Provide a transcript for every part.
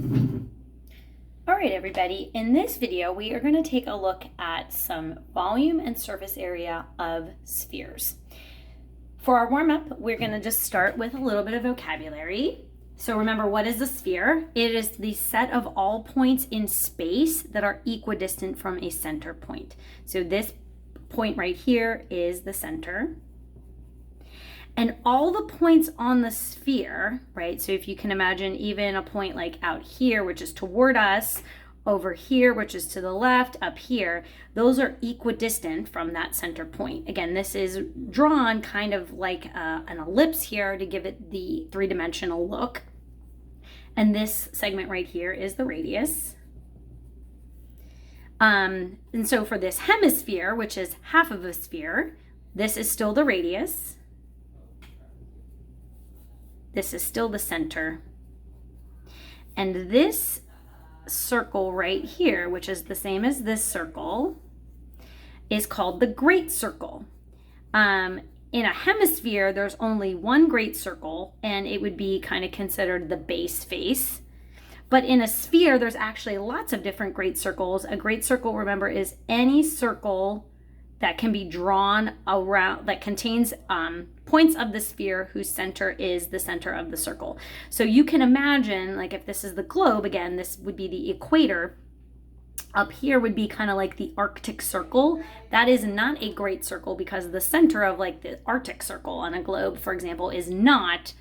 All right, everybody, in this video, we are going to take a look at some volume and surface area of spheres. For our warm-up, we're going to just start with a little bit of vocabulary. So remember, what is a sphere? It is the set of all points in space that are equidistant from a center point. So this point right here is the center. And all the points on the sphere, right? So if you can imagine even a point like out here, which is toward us, over here, which is to the left, up here, those are equidistant from that center point. Again, this is drawn kind of like an ellipse here to give it the three-dimensional look. And this segment right here is the radius. And so for this hemisphere, which is half of a sphere, this is still the radius. This is still the center. And this circle right here, which is the same as this circle, is called the great circle. In a hemisphere, there's only one great circle, and it would be kind of considered the base face. But in a sphere, there's actually lots of different great circles. A great circle, remember, is any circle that can be drawn around, that contains points of the sphere whose center is the center of the circle. So you can imagine, like if this is the globe, again, this would be the equator. Up here would be kind of like the Arctic Circle. That is not a great circle because the center of like the Arctic Circle on a globe, for example, is not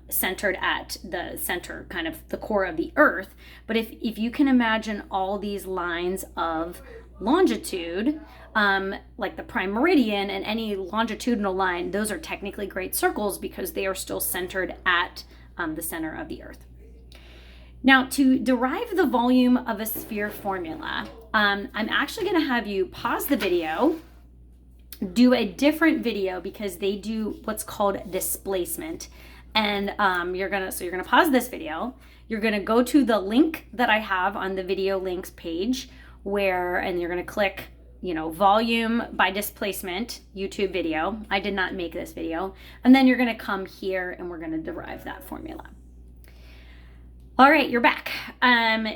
centered at the center, kind of the core of the Earth. But if you can imagine all these lines of longitude, like the prime meridian and any longitudinal line, those are technically great circles because they are still centered at the center of the Earth. Now, to derive the volume of a sphere formula, I'm actually going to have you pause the video, do a different video because they do what's called displacement. And you're gonna pause this video. You're gonna go to the link that I have on the video links page and you're gonna click, volume by displacement, YouTube video. I did not make this video. And then you're gonna come here and we're gonna derive that formula. All right, you're back.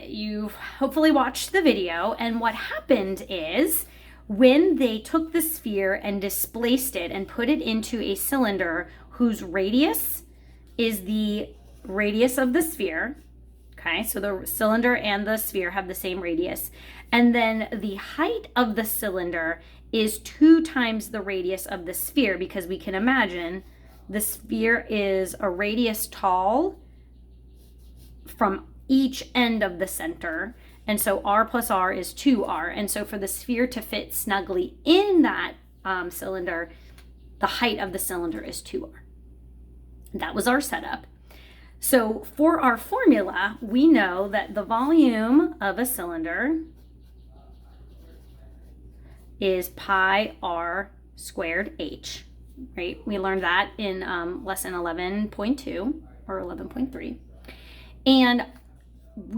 You've hopefully watched the video, and what happened is when they took the sphere and displaced it and put it into a cylinder whose radius is the radius of the sphere. Okay, so the cylinder and the sphere have the same radius. And then the height of the cylinder is 2 times the radius of the sphere, because we can imagine the sphere is a radius tall from each end of the center. And so R plus R is 2R. And so for the sphere to fit snugly in that cylinder, the height of the cylinder is 2R. That was our setup. So for our formula, we know that the volume of a cylinder is pi r squared h, right? We learned that in lesson 11.2 or 11.3. And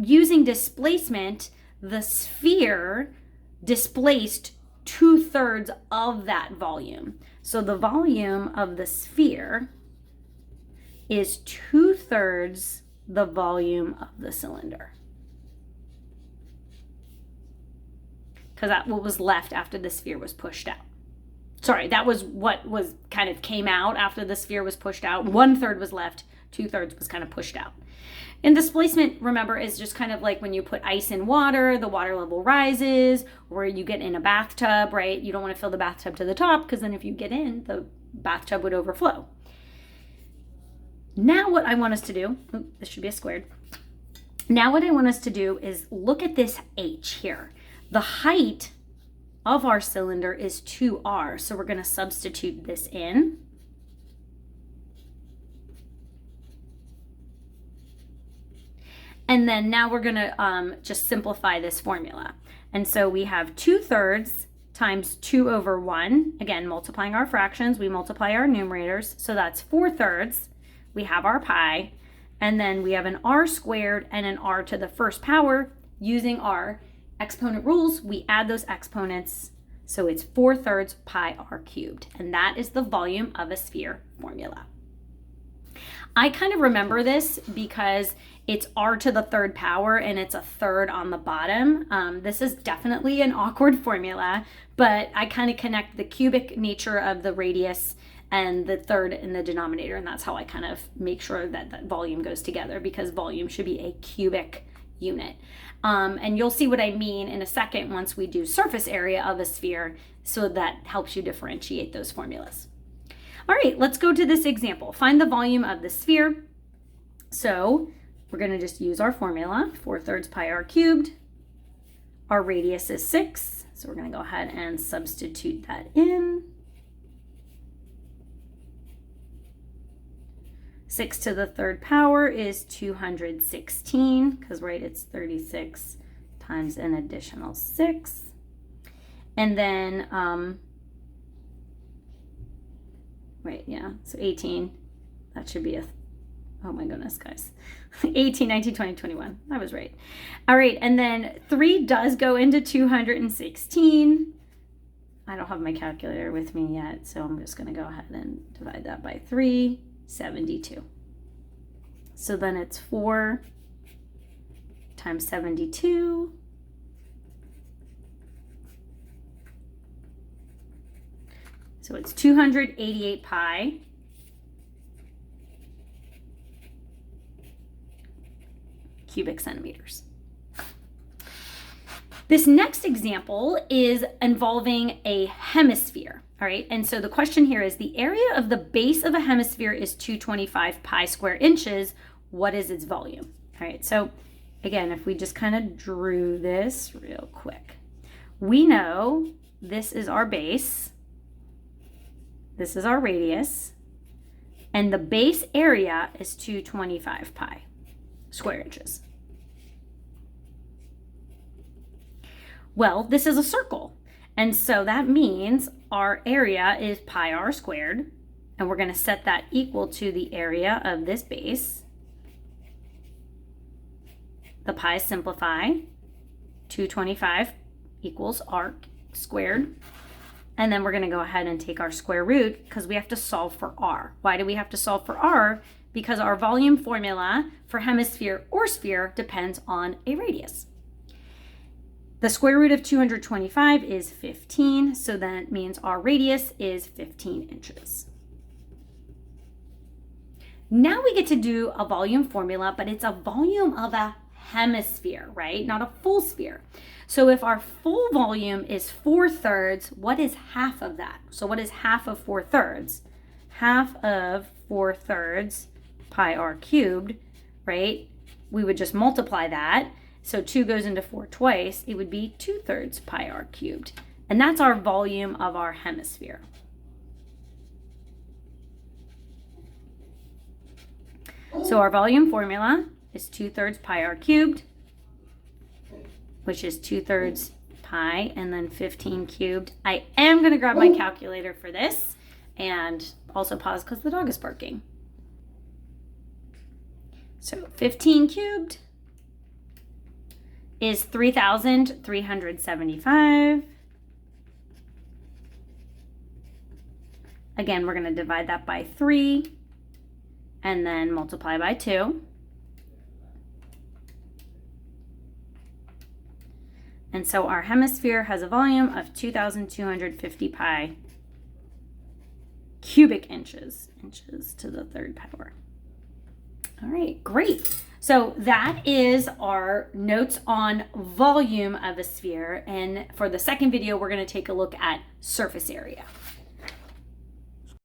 using displacement, the sphere displaced 2/3 of that volume. So the volume of the sphere is 2/3 the volume of the cylinder. Because that's what was left after the sphere was pushed out. Sorry, that was what was kind of came out after the sphere was pushed out. 1/3 was left, 2/3 was kind of pushed out. And displacement, remember, is just kind of like when you put ice in water, the water level rises, or you get in a bathtub, right? You don't want to fill the bathtub to the top because then if you get in, the bathtub would overflow. Now what I want us to do, this should be a squared. Now what I want us to do is look at this h here. The height of our cylinder is 2r, so we're going to substitute this in. And then now we're going to just simplify this formula. And so we have 2/3 times 2/1. Again, multiplying our fractions, we multiply our numerators. So that's 4/3. We have our pi. And then we have an r squared and an r to the first power. Using our exponent rules, we add those exponents. So it's 4/3 pi r cubed. And that is the volume of a sphere formula. I kind of remember this because it's r to the third power and it's a third on the bottom. This is definitely an awkward formula, but I kind of connect the cubic nature of the radius and the third in the denominator, and that's how I kind of make sure that that volume goes together, because volume should be a cubic unit. And you'll see what I mean in a second once we do surface area of a sphere, so that helps you differentiate those formulas. All right, let's go to this example. Find the volume of the sphere. So we're going to just use our formula, 4/3 pi r cubed. Our radius is 6, so we're going to go ahead and substitute that in. 6 to the third power is 216, because right, it's 36 times an additional 6. And then, so 18, that should be oh my goodness, guys. 18, 19, 20, 21, I was right. All right, and then 3 does go into 216. I don't have my calculator with me yet, so I'm just gonna go ahead and divide that by 3, 72. So then it's 4 times 72. So it's 288 pi cubic centimeters. This next example is involving a hemisphere. All right, and so the question here is, the area of the base of a hemisphere is 225 pi square inches. What is its volume? All right, so again, if we just kind of drew this real quick, we know this is our base, this is our radius, and the base area is 225 pi square inches. Well, this is a circle. And so that means our area is pi r squared, and we're going to set that equal to the area of this base. The pi's simplify. 225 equals r squared. And then we're going to go ahead and take our square root, because we have to solve for r. Why do we have to solve for r? Because our volume formula for hemisphere or sphere depends on a radius. The square root of 225 is 15, so that means our radius is 15 inches. Now we get to do a volume formula, but it's a volume of a hemisphere, right? Not a full sphere. So if our full volume is 4/3, what is half of that? So what is half of 4/3? Half of 4/3 pi r cubed, right? We would just multiply that. So 2 goes into 4 twice, it would be 2/3 pi r cubed. And that's our volume of our hemisphere. So our volume formula is 2/3 pi r cubed, which is 2/3 pi and then 15 cubed. I am gonna grab my calculator for this and also pause because the dog is barking. So 15 cubed is 3,375. Again, we're going to divide that by 3 and then multiply by 2. And so our hemisphere has a volume of 2,250 pi cubic inches, inches to the third power. All right, great. So that is our notes on volume of a sphere. And for the second video, we're going to take a look at surface area.